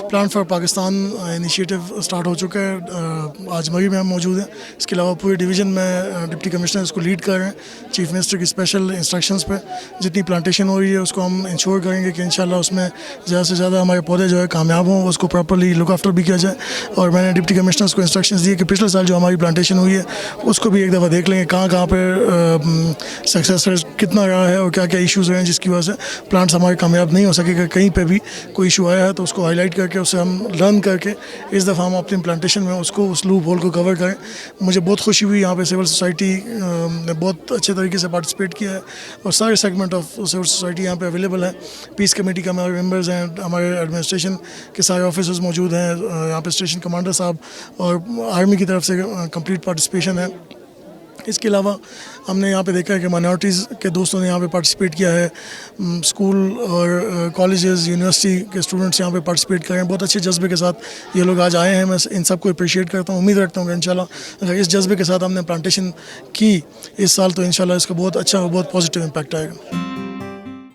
Plant for Pakistan initiative start ہو چکا ہے. آج مری میں ہم موجود ہیں. اس کے علاوہ پورے ڈویژن میں ڈپٹی کمشنر اس کو لیڈ کر رہے ہیں. چیف منسٹر کی اسپیشل انسٹرکشنز پہ جتنی پلانٹیشن ہو رہی ہے اس کو ہم انشور کریں گے کہ انشاءاللہ اس میں زیادہ سے زیادہ ہمارے پودے جو ہے کامیاب ہوں, اس کو پراپرلی لک آفٹر بھی کیا جائے. اور میں نے ڈپٹی کمشنرز کو انسٹرکشنز دیے کہ پچھلے سال جو ہماری پلانٹیشن ہوئی ہے اس کو بھی ایک دفعہ دیکھ لیں گے کہاں کہاں پہ سکسیس کتنا رہا ہے اور کیا کیا ایشوز رہے ہیں جس کی وجہ سے پلانٹس ہمارے کامیاب نہیں ہو سکے. کہ کہیں پہ بھی کوئی ایشو آیا ہے تو اس کو ہائی لائٹ کر کے اسے ہم لرن کر کے اس دفعہ ہم اپنی پلانٹیشن میں اس لوپ ہول کو کور کریں. مجھے بہت خوشی ہوئی یہاں پہ سول سوسائٹی نے بہت اچھے طریقے سے پارٹیسپیٹ کیا ہے اور سارے سیگمنٹ آف سول سوسائٹی یہاں پہ اویلیبل ہیں. پیس کمیٹی کا ہمارے ممبرز ہیں, ہمارے ایڈمنسٹریشن کے سارے آفیسرز موجود ہیں یہاں پہ, اسٹیشن کمانڈر صاحب, اور آرمی کی طرف سے کمپلیٹ پارٹیسپیشن ہے. اس کے علاوہ ہم نے یہاں پہ دیکھا ہے کہ مائنورٹیز کے دوستوں نے یہاں پہ پارٹیسپیٹ کیا ہے. اسکول اور کالجز یونیورسٹی کے اسٹوڈنٹس یہاں پہ پارٹیسپیٹ کر رہے ہیں. بہت اچھے جذبے کے ساتھ یہ لوگ آج آئے ہیں. میں ان سب کو اپریشیٹ کرتا ہوں. امید رکھتا ہوں کہ انشاءاللہ اگر اس جذبے کے ساتھ ہم نے پلانٹیشن کی اس سال تو انشاءاللہ اس کا بہت اچھا اور بہت پازیٹیو امپیکٹ آئے گا.